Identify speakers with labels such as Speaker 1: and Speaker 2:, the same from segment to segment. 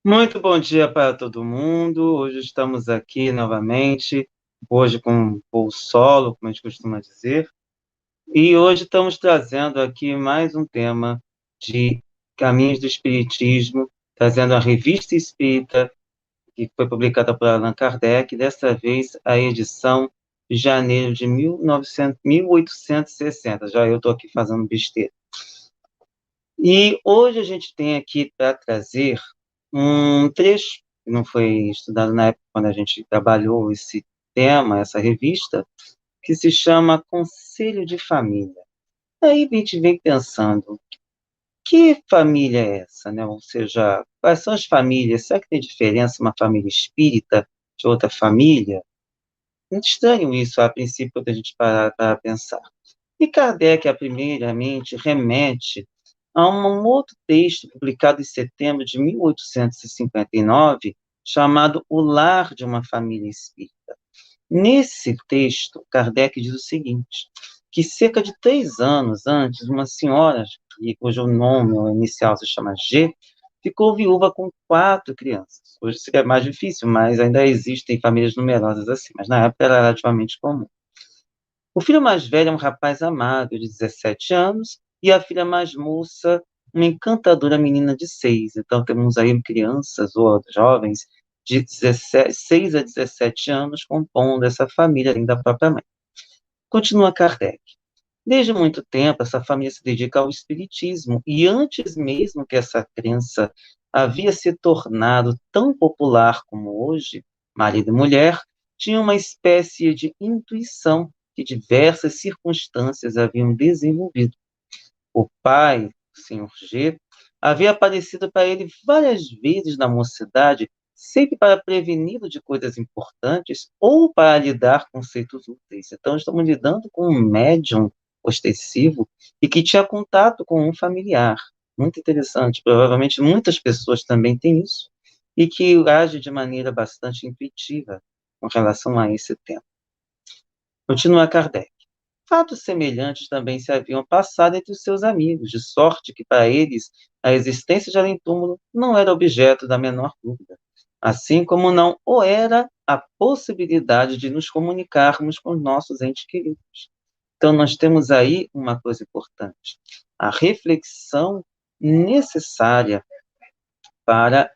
Speaker 1: Muito bom dia para todo mundo. Hoje estamos aqui novamente, hoje com um voo solo, como a gente costuma dizer. E hoje estamos trazendo aqui mais um tema de Caminhos do Espiritismo, trazendo a Revista Espírita, que foi publicada por Allan Kardec, dessa vez a edição de janeiro de 1860. Já eu estou aqui fazendo besteira. E hoje a gente tem aqui para trazer um trecho que não foi estudado na época quando a gente trabalhou esse tema, essa revista, que se chama Conselho de Família. Aí a gente vem pensando, que família é essa, né? Ou seja, quais são as famílias? Será que tem diferença uma família espírita de outra família? Muito estranho isso, a princípio, quando a gente parar para pensar. E Kardec, primeiramente, remete a um outro texto publicado em setembro de 1859, chamado O Lar de uma Família Espírita. Nesse texto, Kardec diz o seguinte, que cerca de 3 anos antes, uma senhora, cujo nome ou inicial se chama G, ficou viúva com 4 crianças. Hoje seria mais difícil, mas ainda existem famílias numerosas assim, mas na época era relativamente comum. O filho mais velho é um rapaz amável de 17 anos e a filha mais moça, uma encantadora menina de 6. Então, temos aí crianças ou jovens de 6 a 17 anos compondo essa família, além da própria mãe. Continua Kardec. Desde muito tempo, essa família se dedica ao espiritismo e antes mesmo que essa crença havia se tornado tão popular como hoje, marido e mulher tinham uma espécie de intuição que diversas circunstâncias haviam desenvolvido. O pai, o senhor G, havia aparecido para ele várias vezes na mocidade, sempre para preveni-lo de coisas importantes ou para lhe dar conceitos úteis. Então, estamos lidando com um médium ostensivo e que tinha contato com um familiar. Muito interessante. Provavelmente muitas pessoas também têm isso e que age de maneira bastante intuitiva com relação a esse tema. Continua Kardec. Fatos semelhantes também se haviam passado entre os seus amigos, de sorte que para eles a existência de além-túmulo não era objeto da menor dúvida, assim como não o era a possibilidade de nos comunicarmos com nossos entes queridos. Então, nós temos aí uma coisa importante, a reflexão necessária para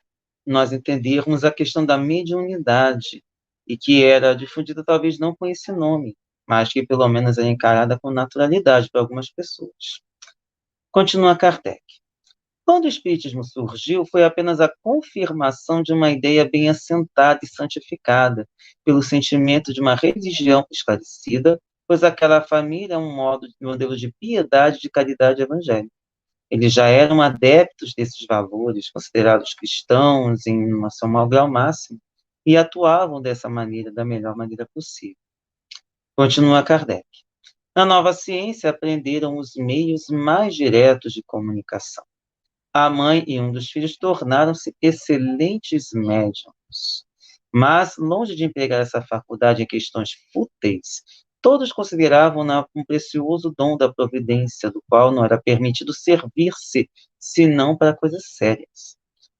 Speaker 1: nós entendermos a questão da mediunidade, e que era difundida talvez não com esse nome, mas que pelo menos é encarada com naturalidade por algumas pessoas. Continua Kardec. Quando o Espiritismo surgiu, foi apenas a confirmação de uma ideia bem assentada e santificada, pelo sentimento de uma religião esclarecida, pois aquela família é um modelo de piedade e de caridade evangélica. Eles já eram adeptos desses valores, considerados cristãos em uma seu maior grau máximo, e atuavam dessa maneira, da melhor maneira possível. Continua Kardec. Na nova ciência, aprenderam os meios mais diretos de comunicação. A mãe e um dos filhos tornaram-se excelentes médiums. Mas, longe de empregar essa faculdade em questões fúteis, todos consideravam-na um precioso dom da providência, do qual não era permitido servir-se, senão para coisas sérias.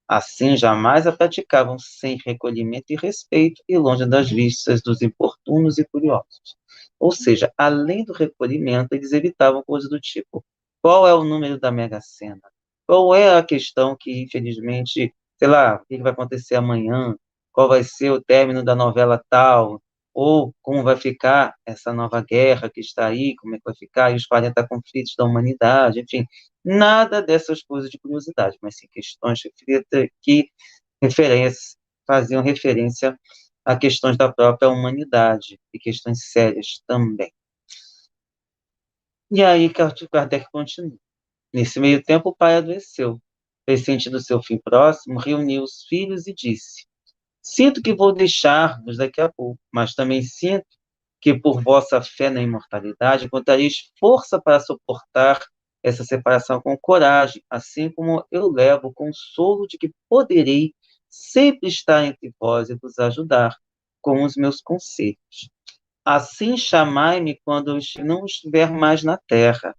Speaker 1: Assim, jamais a praticavam sem recolhimento e respeito e longe das vistas dos importunos e curiosos. Ou seja, além do recolhimento, eles evitavam coisas do tipo: qual é o número da Mega Sena? Qual é a questão que, infelizmente, sei lá, o que vai acontecer amanhã? Qual vai ser o término da novela tal? Ou como vai ficar essa nova guerra que está aí? Como é que vai ficar? E os 40 conflitos da humanidade? Enfim, nada dessas coisas de curiosidade, mas sim questões que faziam referência a questões da própria humanidade e questões sérias também. E aí Kardec continua. Nesse meio tempo, o pai adoeceu. Pressentindo seu fim próximo, reuniu os filhos e disse: Sinto que vou deixar-vos daqui a pouco, mas também sinto que por vossa fé na imortalidade encontrareis força para suportar essa separação com coragem, assim como eu levo o consolo de que poderei sempre estar entre vós e vos ajudar com os meus conselhos. Assim chamai-me quando eu não estiver mais na terra.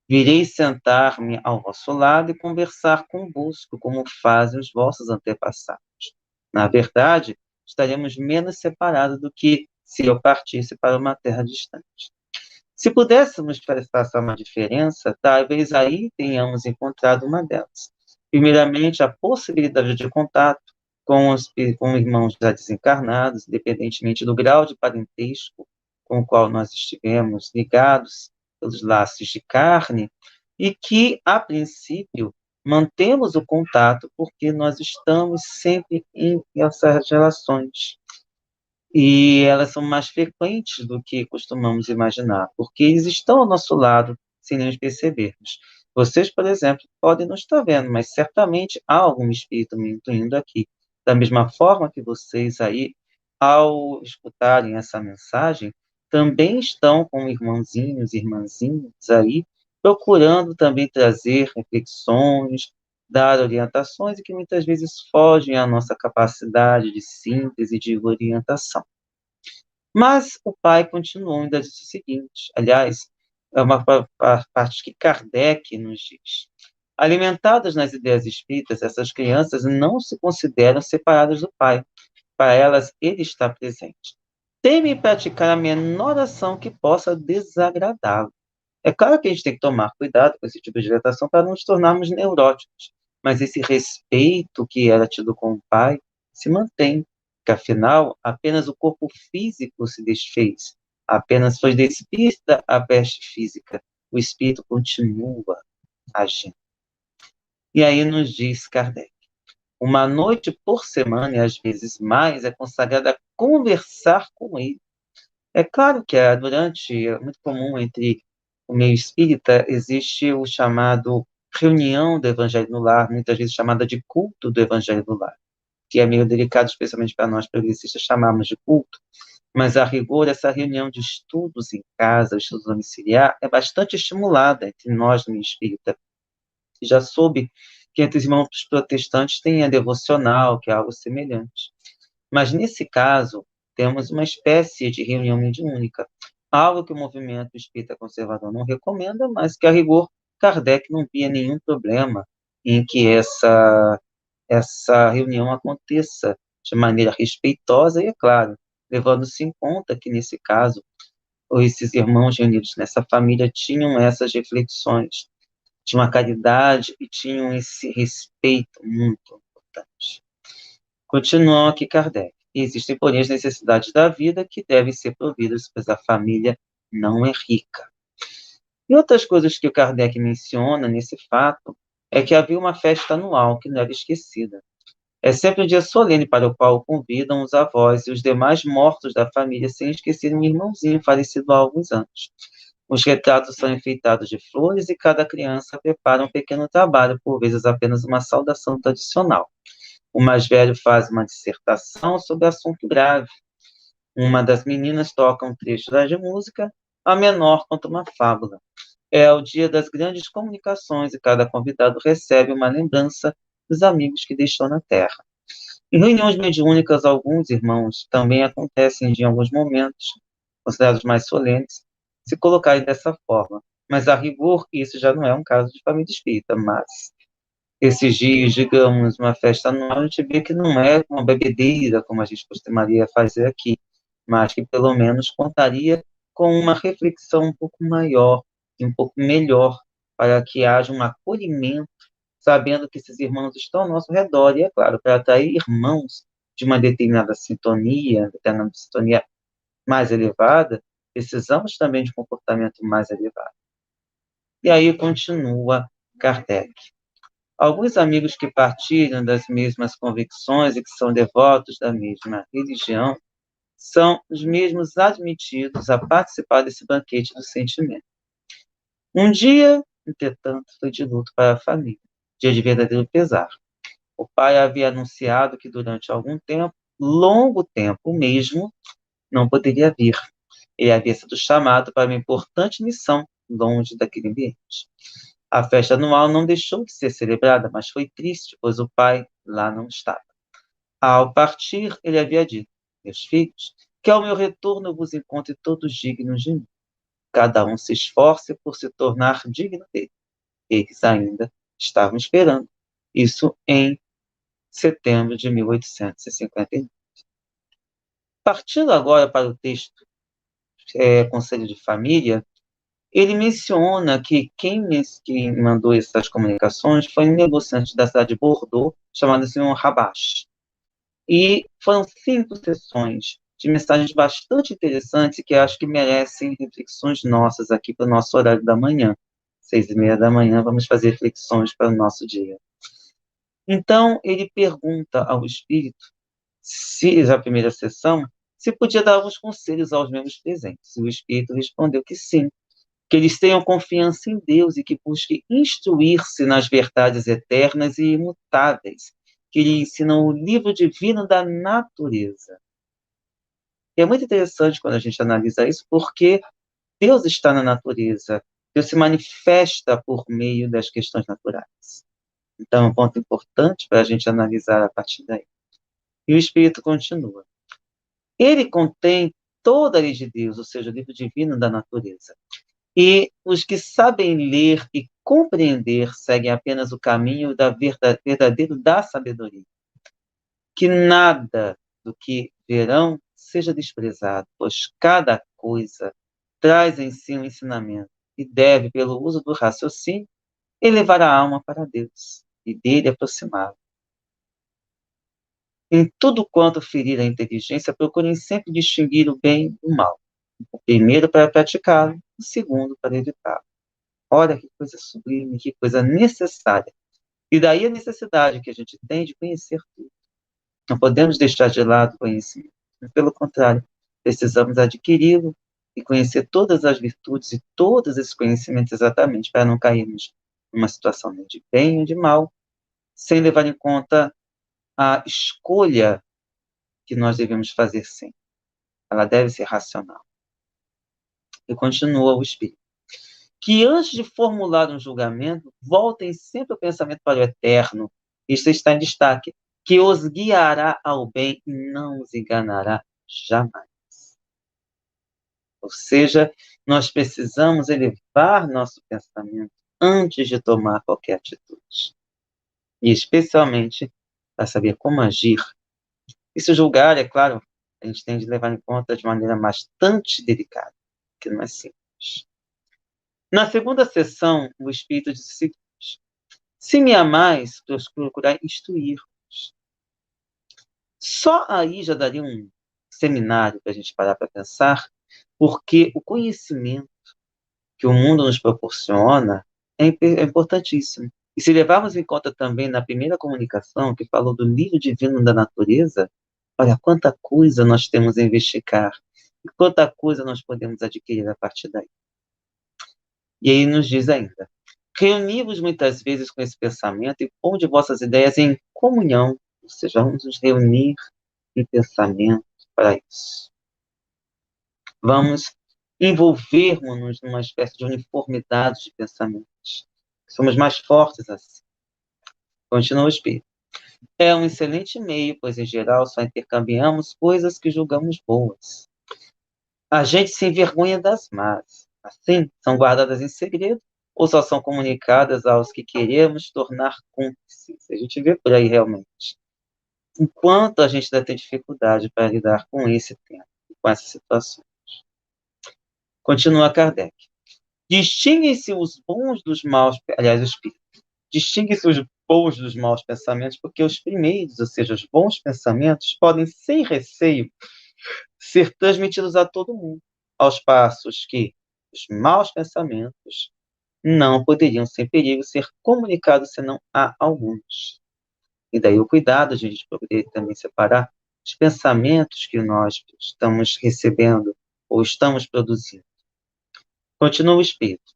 Speaker 1: Virei sentar-me ao vosso lado e conversar convosco, como fazem os vossos antepassados. Na verdade, estaremos menos separados do que se eu partisse para uma terra distante. Se pudéssemos prestar uma diferença, talvez aí tenhamos encontrado uma delas. Primeiramente, a possibilidade de contato com irmãos já desencarnados, independentemente do grau de parentesco com o qual nós estivemos ligados pelos laços de carne, e que, a princípio, mantemos o contato porque nós estamos sempre em essas relações. E elas são mais frequentes do que costumamos imaginar, porque eles estão ao nosso lado sem nos percebermos. Vocês, por exemplo, podem não estar vendo, mas certamente há algum espírito me incluindo aqui. Da mesma forma que vocês aí, ao escutarem essa mensagem, também estão com irmãozinhos, irmãzinhas aí, procurando também trazer reflexões, dar orientações e que muitas vezes fogem à nossa capacidade de síntese e de orientação. Mas o pai continuou, ainda disse o seguinte, aliás, é uma parte que Kardec nos diz. Alimentadas nas ideias espíritas, essas crianças não se consideram separadas do pai. Para elas, ele está presente. Temem praticar a menor ação que possa desagradá-lo. É claro que a gente tem que tomar cuidado com esse tipo de orientação para não nos tornarmos neuróticos, mas esse respeito que era tido com o pai se mantém, porque afinal apenas o corpo físico se desfez, apenas foi despista a peste física, o espírito continua agindo. E aí nos diz Kardec, uma noite por semana, e às vezes mais, é consagrada a conversar com ele. É claro que é muito comum entre o meio espírita, existe o chamado reunião do Evangelho no Lar, muitas vezes chamada de culto do Evangelho no Lar, que é meio delicado, especialmente para nós progressistas, chamarmos de culto, mas a rigor, essa reunião de estudos em casa, estudos domiciliar, é bastante estimulada entre nós no meio espírita. Já soube que entre os irmãos protestantes tem a devocional, que é algo semelhante. Mas, nesse caso, temos uma espécie de reunião mediúnica, algo que o movimento espírita conservador não recomenda, mas que, a rigor, Kardec não via nenhum problema em que essa reunião aconteça de maneira respeitosa e, é claro, levando-se em conta que, nesse caso, esses irmãos reunidos nessa família tinham essas reflexões, tinham a caridade e tinham esse respeito muito importante. Continuam aqui Kardec. Existem, porém, as necessidades da vida que devem ser providas, pois a família não é rica. E outras coisas que o Kardec menciona nesse fato é que havia uma festa anual que não era esquecida. É sempre um dia solene para o qual convidam os avós e os demais mortos da família, sem esquecer um irmãozinho falecido há alguns anos. Os retratos são enfeitados de flores e cada criança prepara um pequeno trabalho, por vezes apenas uma saudação tradicional. O mais velho faz uma dissertação sobre assunto grave. Uma das meninas toca um trecho da música, a menor conta uma fábula. É o dia das grandes comunicações e cada convidado recebe uma lembrança dos amigos que deixou na terra. Em reuniões mediúnicas, alguns irmãos também acontecem de, em alguns momentos, considerados mais solenes, se colocarem dessa forma. Mas, a rigor, isso já não é um caso de família espírita, mas esses dias, digamos, uma festa anual, a gente vê que não é uma bebedeira, como a gente costumaria fazer aqui, mas que pelo menos contaria com uma reflexão um pouco maior e um pouco melhor, para que haja um acolhimento, sabendo que esses irmãos estão ao nosso redor, e é claro, para atrair irmãos de uma determinada sintonia mais elevada, precisamos também de um comportamento mais elevado. E aí continua Kardec. Alguns amigos que partilham das mesmas convicções e que são devotos da mesma religião são os mesmos admitidos a participar desse banquete do sentimento. Um dia, entretanto, foi de luto para a família, dia de verdadeiro pesar. O pai havia anunciado que durante algum tempo, longo tempo mesmo, não poderia vir. Ele havia sido chamado para uma importante missão longe daquele ambiente. A festa anual não deixou de ser celebrada, mas foi triste, pois o pai lá não estava. Ao partir, ele havia dito: meus filhos, que ao meu retorno eu vos encontre todos dignos de mim. cada um se esforce por se tornar digno dele. Eles ainda estavam esperando. Isso em setembro de 1859. Partindo agora para o texto Conselho de Família, ele menciona que quem mandou essas comunicações foi um negociante da cidade de Bordeaux, chamado Sr. Rabache. E foram 5 sessões de mensagens bastante interessantes que acho que merecem reflexões nossas aqui para o nosso horário da manhã. 6h30 da manhã, vamos fazer reflexões para o nosso dia. Então, ele pergunta ao Espírito, se a primeira sessão, se podia dar alguns conselhos aos membros presentes. E o Espírito respondeu que sim, que eles tenham confiança em Deus e que busquem instruir-se nas verdades eternas e imutáveis, que lhe ensinam o livro divino da natureza. E é muito interessante quando a gente analisa isso, porque Deus está na natureza, Deus se manifesta por meio das questões naturais. Então, é um ponto importante para a gente analisar a partir daí. E o Espírito continua. Ele contém toda a lei de Deus, ou seja, o livro divino da natureza. E os que sabem ler e compreender seguem apenas o caminho verdadeiro da sabedoria. Que nada do que verão seja desprezado, pois cada coisa traz em si um ensinamento e deve, pelo uso do raciocínio, elevar a alma para Deus e dele aproximá-la. Em tudo quanto ferir a inteligência, procurem sempre distinguir o bem do mal. O primeiro para praticá-lo, o segundo para evitá-lo. Olha que coisa sublime, que coisa necessária. E daí a necessidade que a gente tem de conhecer tudo. Não podemos deixar de lado o conhecimento. Pelo contrário, precisamos adquiri-lo e conhecer todas as virtudes e todos esses conhecimentos exatamente para não cairmos numa situação nem de bem ou de mal, sem levar em conta a escolha que nós devemos fazer sempre. Ela deve ser racional. E continua o Espírito. Que antes de formular um julgamento, voltem sempre o pensamento para o eterno. Isto está em destaque. Que os guiará ao bem e não os enganará jamais. Ou seja, nós precisamos elevar nosso pensamento antes de tomar qualquer atitude. E especialmente para saber como agir. E se julgar, é claro, a gente tem de levar em conta de maneira bastante delicada, que não é simples. Na segunda sessão, o Espírito disse o seguinte: se me amais, procurai instruir-vos. Só aí já daria um seminário para a gente parar para pensar, porque o conhecimento que o mundo nos proporciona é importantíssimo. E se levarmos em conta também na primeira comunicação, que falou do livro divino da natureza, olha quanta coisa nós temos a investigar e quanta coisa nós podemos adquirir a partir daí. E aí nos diz ainda: reuni-vos muitas vezes com esse pensamento e ponde vossas ideias em comunhão, ou seja, vamos nos reunir em pensamento para isso. Vamos envolvermos-nos numa espécie de uniformidade de pensamentos. Somos mais fortes assim. Continua o Espírito. É um excelente meio, pois em geral só intercambiamos coisas que julgamos boas. A gente se envergonha das más. Assim, são guardadas em segredo ou só são comunicadas aos que queremos tornar cúmplices. A gente vê por aí realmente. Enquanto a gente ainda tem dificuldade para lidar com esse tema, com essa situação. Continua Kardec. Distinguem-se os bons dos maus, aliás, o Espírito. Distinguem-se os bons dos maus pensamentos, porque os primeiros, ou seja, os bons pensamentos, podem, sem receio, ser transmitidos a todo mundo, aos passos que os maus pensamentos não poderiam, sem perigo, ser comunicados senão a alguns. E daí o cuidado de a gente poder também separar os pensamentos que nós estamos recebendo ou estamos produzindo. Continua o Espírito.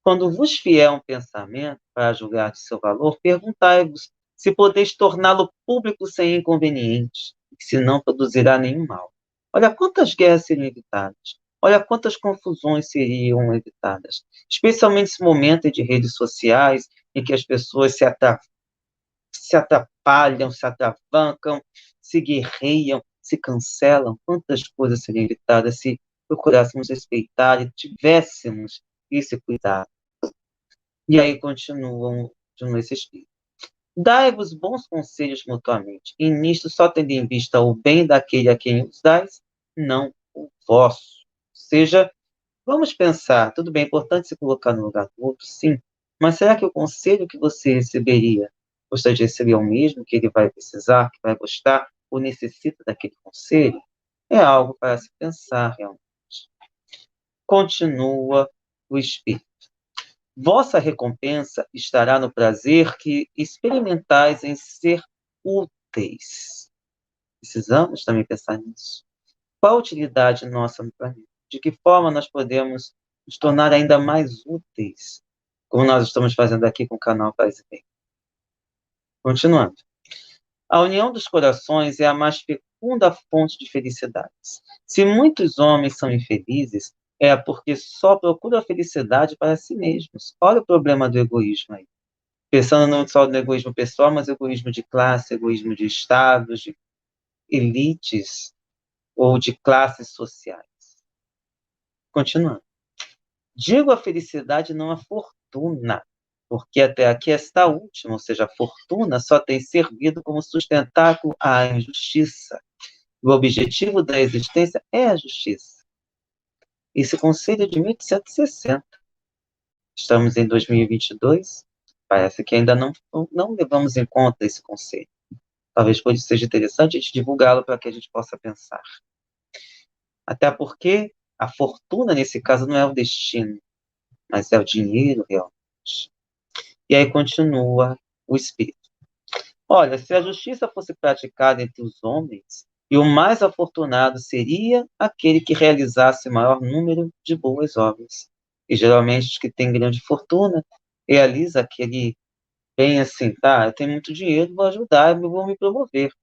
Speaker 1: Quando vos vier um pensamento para julgar de seu valor, perguntai-vos se podeis torná-lo público sem inconveniente, se não produzirá nenhum mal. Olha quantas guerras seriam evitadas. Olha quantas confusões seriam evitadas. Especialmente nesse momento de redes sociais, em que as pessoas se atrapalham, se atravancam, se guerreiam, se cancelam. Quantas coisas seriam evitadas se procurássemos respeitar e tivéssemos esse cuidado. E aí continua esse espírito. Dai-vos bons conselhos mutuamente, e nisto só tendo em vista o bem daquele a quem os dais, não o vosso. Ou seja, vamos pensar, tudo bem, é importante se colocar no lugar do outro, sim, mas será que o conselho que você receberia, gostaria de receber o mesmo que ele vai precisar, que vai gostar, ou necessita daquele conselho? É algo para se pensar realmente. Continua o Espírito. Vossa recompensa estará no prazer que experimentais em ser úteis. Precisamos também pensar nisso. Qual a utilidade nossa no planeta? De que forma nós podemos nos tornar ainda mais úteis, como nós estamos fazendo aqui com o canal Paz e Bem? Continuando. A união dos corações é a mais fecunda fonte de felicidades. Se muitos homens são infelizes, é porque só procuram a felicidade para si mesmos. Olha o problema do egoísmo aí. Pensando não só no egoísmo pessoal, mas egoísmo de classe, egoísmo de estados, de elites ou de classes sociais. Continuando. Digo a felicidade, não a fortuna, porque até aqui esta última, ou seja, a fortuna, só tem servido como sustentáculo à injustiça. O objetivo da existência é a justiça. Esse conselho é de 1860. Estamos em 2022, parece que ainda não levamos em conta esse conselho. Talvez seja interessante a gente divulgá-lo para que a gente possa pensar. Até porque a fortuna, nesse caso, não é o destino, mas é o dinheiro realmente. E aí continua o Espírito. Olha, se a justiça fosse praticada entre os homens, e o mais afortunado seria aquele que realizasse o maior número de boas obras. E geralmente os que têm grande fortuna realiza aquele bem assim, tá? Eu tenho muito dinheiro, vou ajudar, vou me promover.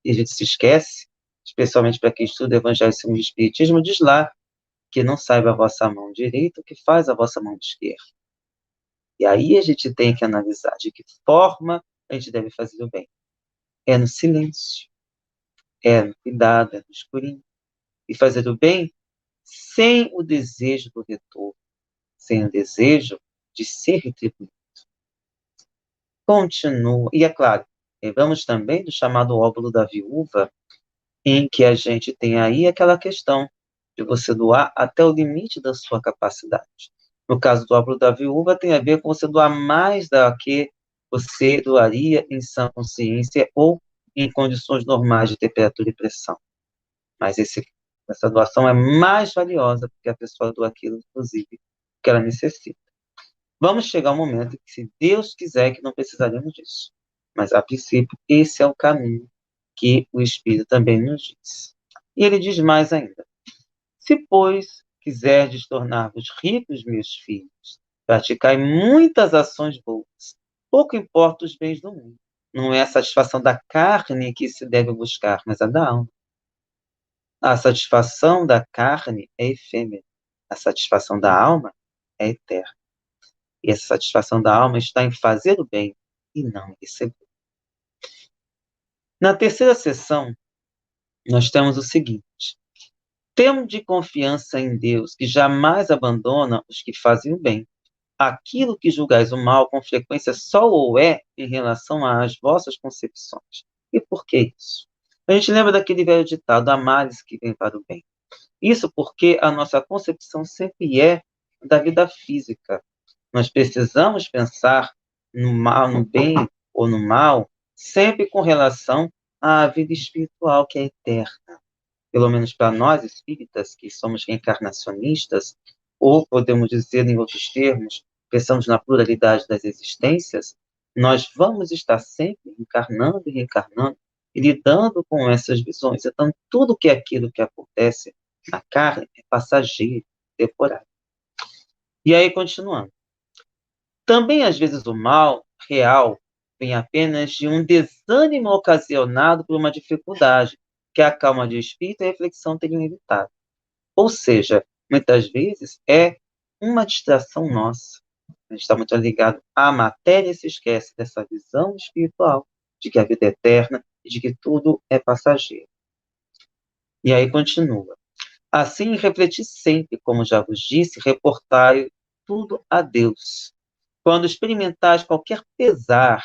Speaker 1: E a gente se esquece, especialmente para quem estuda Evangelho segundo o Espiritismo, diz lá que não saiba a vossa mão direita o que faz a vossa mão esquerda. E aí a gente tem que analisar de que forma a gente deve fazer o bem. É no silêncio, é no cuidado, é no escurinho. E fazer o bem sem o desejo do retorno, sem o desejo de ser retribuído. Continua. E é claro, lembramos também do chamado óvulo da viúva, em que a gente tem aí aquela questão de você doar até o limite da sua capacidade. No caso do óvulo da viúva, tem a ver com você doar mais do que você doaria em sã consciência ou em condições normais de temperatura e pressão. Mas essa doação é mais valiosa porque a pessoa doa aquilo, inclusive, que ela necessita. Vamos chegar ao momento que, se Deus quiser, que não precisaremos disso. Mas, a princípio, esse é o caminho que o Espírito também nos diz. E ele diz mais ainda. Se, pois, quiserdes tornar-vos ricos, meus filhos, praticai muitas ações boas. Pouco importa os bens do mundo. Não é a satisfação da carne que se deve buscar, mas a da alma. A satisfação da carne é efêmera. A satisfação da alma é eterna. E essa satisfação da alma está em fazer o bem e não em receber. Na terceira sessão, nós temos o seguinte. Temos de confiança em Deus, que jamais abandona os que fazem o bem. Aquilo que julgais o mal, com frequência, só o é em relação às vossas concepções. E por que isso? A gente lembra daquele velho ditado, há males que vêm para o bem. Isso porque a nossa concepção sempre é da vida física. Nós precisamos pensar no mal, no bem ou no mal, sempre com relação à vida espiritual, que é eterna. Pelo menos para nós espíritas, que somos reencarnacionistas, ou podemos dizer em outros termos, pensamos na pluralidade das existências, nós vamos estar sempre encarnando e reencarnando e lidando com essas visões. Então, tudo que é aquilo que acontece na carne é passageiro, temporário. E aí, continuando. Também, às vezes, o mal real vem apenas de um desânimo ocasionado por uma dificuldade, que a calma de espírito e a reflexão teriam evitado. Ou seja, muitas vezes é uma distração nossa. A gente está muito ligado à matéria e se esquece dessa visão espiritual, de que a vida é eterna e de que tudo é passageiro. E aí continua. Assim, refleti sempre, como já vos disse, reportai tudo a Deus. Quando experimentais qualquer pesar,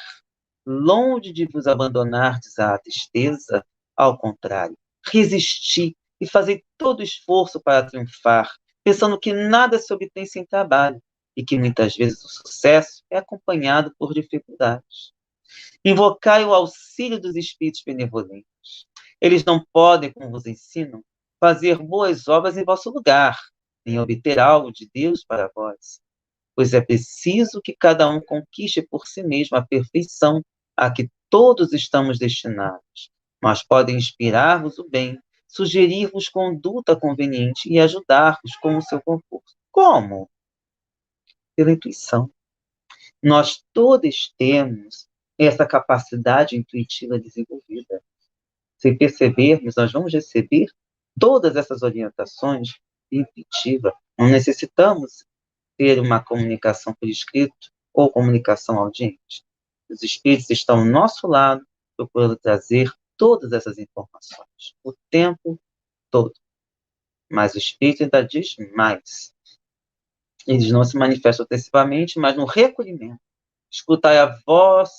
Speaker 1: longe de vos abandonardes à tristeza, ao contrário, resisti e fazei todo o esforço para triunfar, pensando que nada se obtém sem trabalho e que muitas vezes o sucesso é acompanhado por dificuldades. Invocai o auxílio dos espíritos benevolentes. Eles não podem, como vos ensinam, fazer boas obras em vosso lugar, nem obter algo de Deus para vós, pois é preciso que cada um conquiste por si mesmo a perfeição a que todos estamos destinados, mas podem inspirar-vos o bem, sugerir-vos conduta conveniente e ajudar-vos com o seu conforto. Como? Pela intuição. Nós todos temos essa capacidade intuitiva desenvolvida. Se percebermos, nós vamos receber todas essas orientações intuitiva. Não necessitamos ter uma comunicação por escrito ou comunicação audiente. Os espíritos estão ao nosso lado, procurando trazer todas essas informações, o tempo todo. Mas o espírito ainda diz mais. Eles não se manifestam excessivamente, mas no recolhimento. Escutai a voz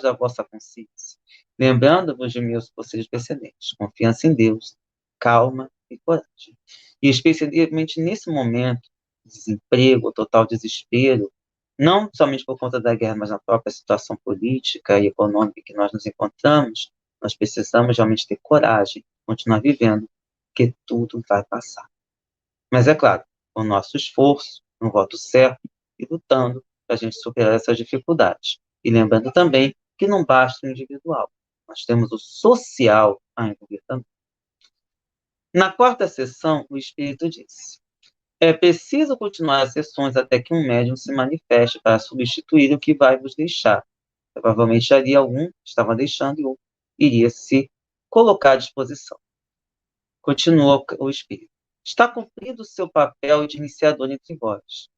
Speaker 1: da vossa consciência, lembrando-vos de meus conselhos precedentes. Confiança em Deus, calma e coragem. E especialmente nesse momento, desemprego, total desespero, não somente por conta da guerra, mas na própria situação política e econômica que nós nos encontramos, nós precisamos realmente ter coragem, continuar vivendo, porque tudo vai passar. Mas é claro, com o nosso esforço, no voto certo e lutando para a gente superar essas dificuldades. E lembrando também que não basta o individual, nós temos o social a envolver também. Na quarta sessão, o Espírito disse: é preciso continuar as sessões até que um médium se manifeste para substituir o que vai vos deixar. Provavelmente haria algum que estava deixando e outro iria se colocar à disposição. Continua o Espírito. Está cumprido o seu papel de iniciador entre vós.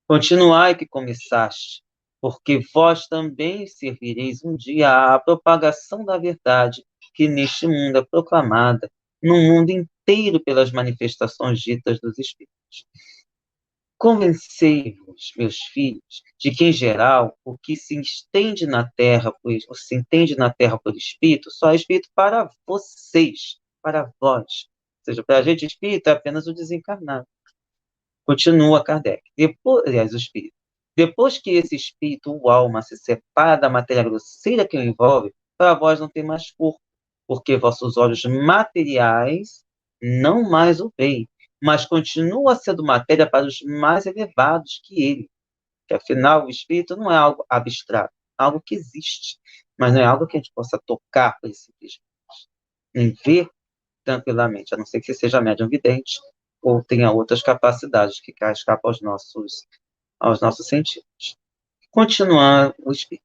Speaker 1: Continuai que começaste, porque vós também servireis um dia à propagação da verdade que neste mundo é proclamada, no mundo inteiro pelas manifestações ditas dos Espíritos. Convencei-vos, meus filhos, de que, em geral, o que se estende na Terra, se entende na Terra por Espírito, só é Espírito para vocês, para vós. Ou seja, para a gente, Espírito é apenas o desencarnado. Continua Kardec. Aliás, o espírito. Depois que esse espírito ou alma se separa da matéria grosseira que o envolve, para vós não tem mais corpo, porque vossos olhos materiais não mais o veem, mas continua sendo matéria para os mais elevados que ele. Que afinal, o espírito não é algo abstrato, é algo que existe, mas não é algo que a gente possa tocar por simplesmente, nem ver tranquilamente, a não ser que você seja médium vidente ou tenha outras capacidades que escapam aos nossos sentidos. Continuando o espírito.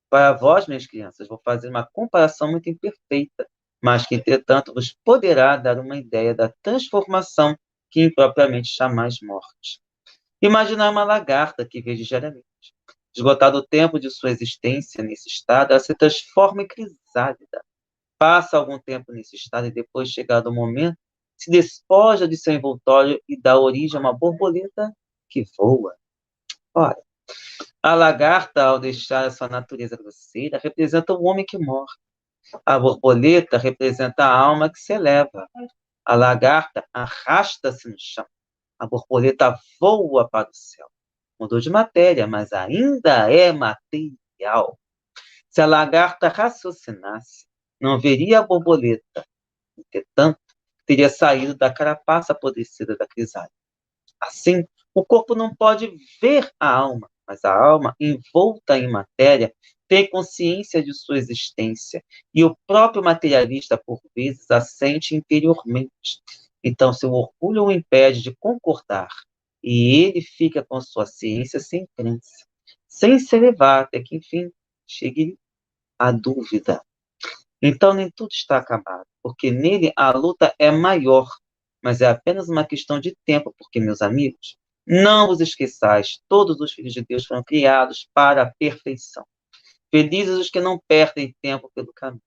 Speaker 1: Para vós, minhas crianças, vou fazer uma comparação muito imperfeita, mas que, entretanto, vos poderá dar uma ideia da transformação que impropriamente chamais morte. Imaginar uma lagarta que vejo diariamente. Esgotado o tempo de sua existência nesse estado, ela se transforma em crisálida. Passa algum tempo nesse estado e depois, chegado o momento, se despoja de seu envoltório e dá origem a uma borboleta que voa. Ora, a lagarta, ao deixar a sua natureza grosseira, representa o homem que morre. A borboleta representa a alma que se eleva. A lagarta arrasta-se no chão. A borboleta voa para o céu. Mudou de matéria, mas ainda é material. Se a lagarta raciocinasse, não veria a borboleta. Entretanto, teria saído da carapaça apodrecida da crisálida. Assim, o corpo não pode ver a alma, mas a alma, envolta em matéria, tem consciência de sua existência, e o próprio materialista, por vezes, a sente interiormente. Então, seu orgulho o impede de concordar, e ele fica com sua ciência sem crença, sem se elevar até que, enfim, chegue a dúvida. Então, nem tudo está acabado, porque nele a luta é maior, mas é apenas uma questão de tempo, porque, meus amigos, não vos esqueçais, todos os filhos de Deus foram criados para a perfeição. Felizes os que não perdem tempo pelo caminho.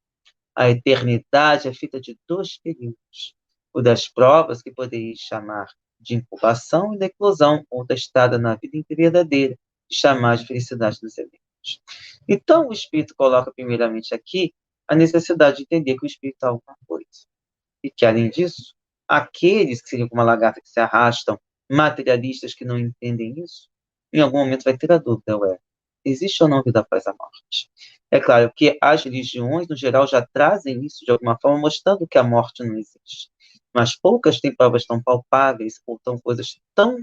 Speaker 1: A eternidade é feita de dois períodos. o das provas, que poderíamos chamar de incubação, e da eclosão, ou da estada na vida verdadeira, de chamar de felicidade dos eventos. Então, o Espírito coloca primeiramente aqui a necessidade de entender que o Espírito é alguma coisa. E que, além disso, aqueles que seriam como a lagarta que se arrastam, materialistas que não entendem isso, em algum momento vai ter a dúvida, ué, existe ou não vida após a morte? É claro que as religiões, no geral, já trazem isso de alguma forma, mostrando que a morte não existe. Mas poucas têm provas tão palpáveis ou tão coisas tão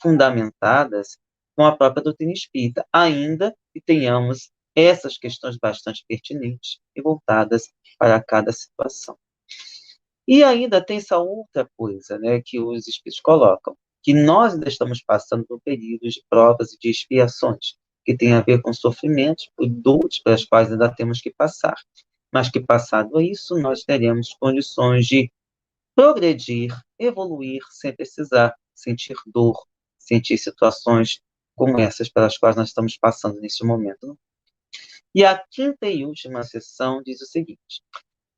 Speaker 1: fundamentadas com a própria doutrina espírita, ainda que tenhamos essas questões bastante pertinentes e voltadas para cada situação. E ainda tem essa outra coisa, né, que os espíritos colocam, que nós ainda estamos passando por períodos de provas e de expiações, que tem a ver com sofrimentos e dores pelas quais ainda temos que passar. Mas que, passado isso, nós teremos condições de progredir, evoluir, sem precisar sentir dor, sentir situações como essas pelas quais nós estamos passando neste momento. E a quinta e última sessão diz o seguinte: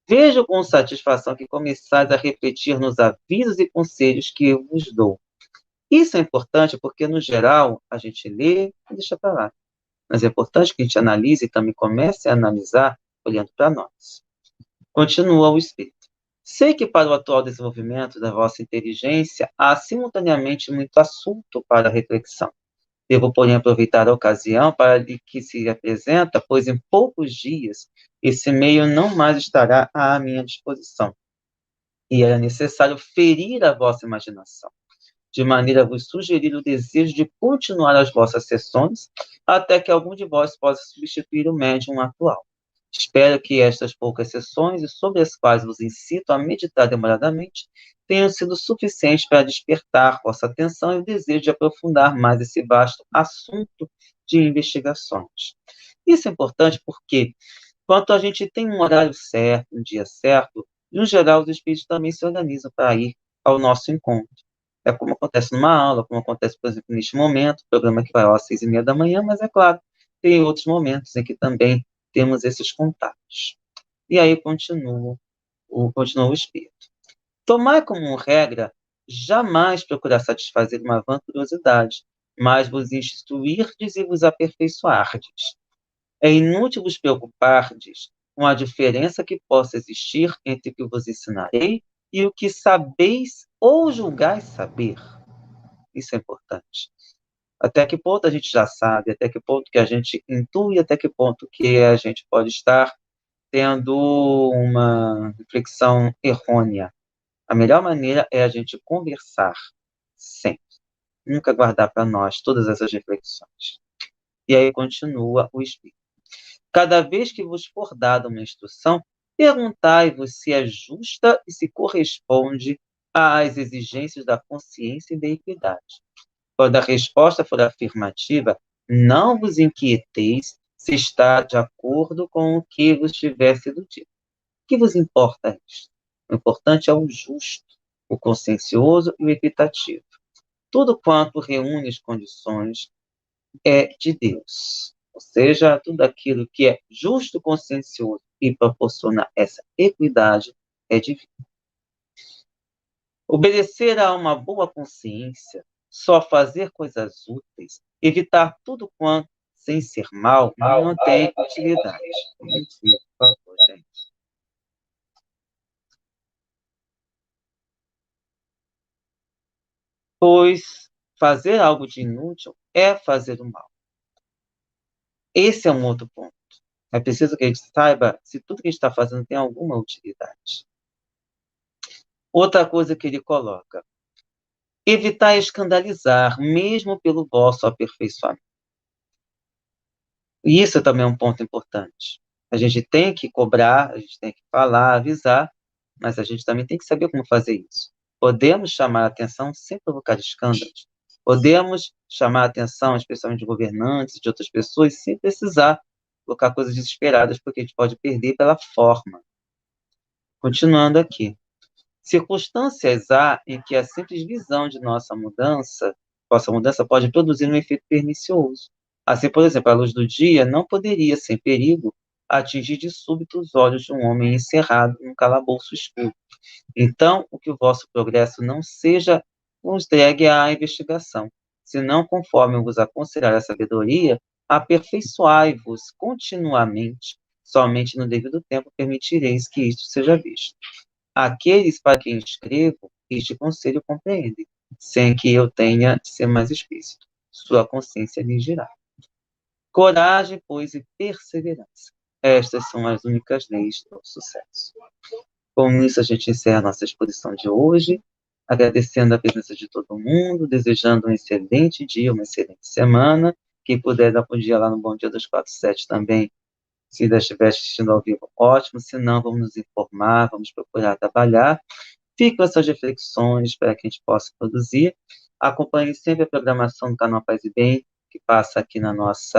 Speaker 1: vejo com satisfação que começais a refletir nos avisos e conselhos que eu vos dou. Isso é importante porque, no geral, a gente lê e deixa para lá. Mas é importante que a gente analise e também comece a analisar olhando para nós. Continua o Espírito. Sei que para o atual desenvolvimento da vossa inteligência há simultaneamente muito assunto para reflexão. Devo, porém, aproveitar a ocasião para que se apresenta, pois em poucos dias esse meio não mais estará à minha disposição. E era necessário ferir a vossa imaginação, de maneira a vos sugerir o desejo de continuar as vossas sessões, até que algum de vós possa substituir o médium atual. Espero que estas poucas sessões, e sobre as quais vos incito a meditar demoradamente, tenham sido suficientes para despertar vossa atenção e o desejo de aprofundar mais esse vasto assunto de investigações. Isso é importante porque, quando a gente tem um horário certo, um dia certo, no geral, os espíritos também se organizam para ir ao nosso encontro. É como acontece numa aula, como acontece, por exemplo, neste momento, o programa que vai às 6:30 da manhã, mas é claro, tem outros momentos em que também temos esses contatos. E aí continua o espírito. Tomai como regra jamais procurar satisfazer uma vã curiosidade, mas vos instruirdes e vos aperfeiçoardes. É inútil vos preocupardes com a diferença que possa existir entre o que vos ensinarei e o que sabeis ou julgais saber. Isso é importante. Até que ponto a gente já sabe, até que ponto que a gente intui, até que ponto que a gente pode estar tendo uma reflexão errônea. A melhor maneira é a gente conversar sempre. Nunca guardar para nós todas essas reflexões. E aí continua o Espírito. Cada vez que vos for dada uma instrução, perguntai-vos se é justa e se corresponde às exigências da consciência e da equidade. Quando a resposta for afirmativa, não vos inquieteis se está de acordo com o que vos tiver sido dito. O que vos importa isso? O importante é o justo, o consciencioso e o equitativo. Tudo quanto reúne as condições é de Deus. Ou seja, tudo aquilo que é justo, consciencioso e proporciona essa equidade é divino. Obedecer a uma boa consciência, só fazer coisas úteis, evitar tudo quanto sem ser mal, não tem utilidade. Mentira, por favor, gente. Pois fazer algo de inútil é fazer o mal. Esse é um outro ponto. É preciso que a gente saiba se tudo que a gente está fazendo tem alguma utilidade. Outra coisa que ele coloca: evitar escandalizar, mesmo pelo vosso aperfeiçoamento. E isso também é um ponto importante. A gente tem que cobrar, a gente tem que falar, avisar, mas a gente também tem que saber como fazer isso. Podemos chamar a atenção sem provocar escândalos. Podemos chamar a atenção, especialmente de governantes e de outras pessoas, sem precisar colocar coisas desesperadas, porque a gente pode perder pela forma. Continuando aqui. Circunstâncias há em que a simples visão de nossa mudança pode produzir um efeito pernicioso. Assim, por exemplo, a luz do dia não poderia, sem perigo, atingir de súbito os olhos de um homem encerrado num calabouço escuro. Então, o que o vosso progresso não seja vos entregue à investigação, senão, conforme vos aconselhar a sabedoria, aperfeiçoai-vos continuamente. Somente no devido tempo permitireis que isto seja visto. Aqueles para quem escrevo, este conselho compreendem, sem que eu tenha de ser mais explícito. Sua consciência lhe dirá. Coragem, pois, e perseverança. Estas são as únicas leis do sucesso. Com isso, a gente encerra a nossa exposição de hoje, agradecendo a presença de todo mundo, desejando um excelente dia, uma excelente semana. Quem puder dar um dia lá no Bom Dia 247 também, se ainda estiver assistindo ao vivo, ótimo. Se não, vamos nos informar, vamos procurar trabalhar. Fique com essas reflexões para que a gente possa produzir. Acompanhe sempre a programação do canal Paz e Bem, que passa aqui no nosso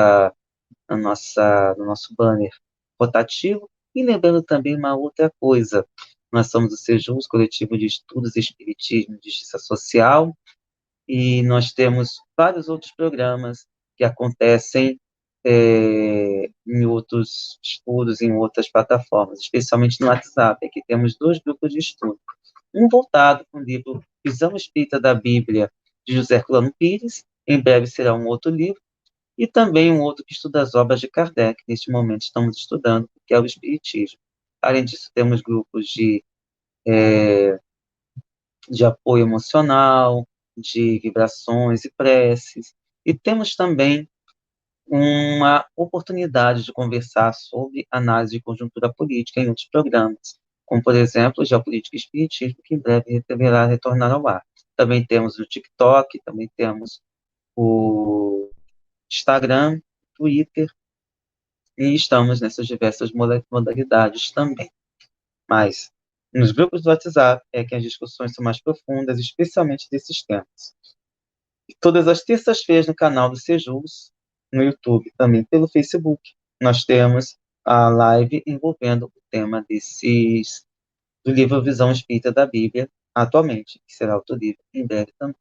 Speaker 1: banner rotativo. E lembrando também uma outra coisa, nós somos o Sejus, Coletivo de Estudos Espiritismo e Justiça Social, e nós temos vários outros programas que acontecem em outros estudos, em outras plataformas, especialmente no WhatsApp. Aqui temos 2 grupos de estudo. Um voltado para o livro Visão Espírita da Bíblia, de José Colano Pires, em breve será um outro livro, e também um outro que estuda as obras de Kardec. Neste momento estamos estudando, que é o Espiritismo. Além disso, temos grupos de apoio emocional, de vibrações e preces, e temos também uma oportunidade de conversar sobre análise de conjuntura política em outros programas, como, por exemplo, Geopolítica e Espiritismo, que em breve deverá retornar ao ar. Também temos o TikTok, também temos o Instagram, Twitter, e estamos nessas diversas modalidades também. Mas nos grupos do WhatsApp é que as discussões são mais profundas, especialmente desses temas. E todas as terças-feiras no canal do Sejus, no YouTube, também pelo Facebook, nós temos a live envolvendo o tema do livro Visão Espírita da Bíblia, atualmente, que será outro livro em breve também.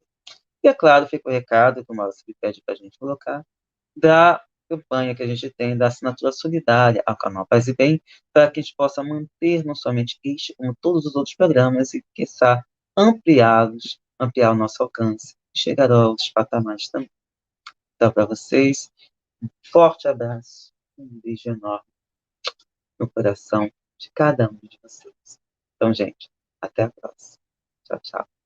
Speaker 1: E é claro, fica o recado que o Márcio pede para a gente colocar, da campanha que a gente tem da assinatura solidária ao canal Paz e Bem, para que a gente possa manter não somente este, como todos os outros programas, e, quiçá, ampliá-los, ampliar o nosso alcance, e chegar a outros patamares também. Então, para vocês, um forte abraço, um beijo enorme no coração de cada um de vocês. Então, gente, até a próxima. Tchau, tchau.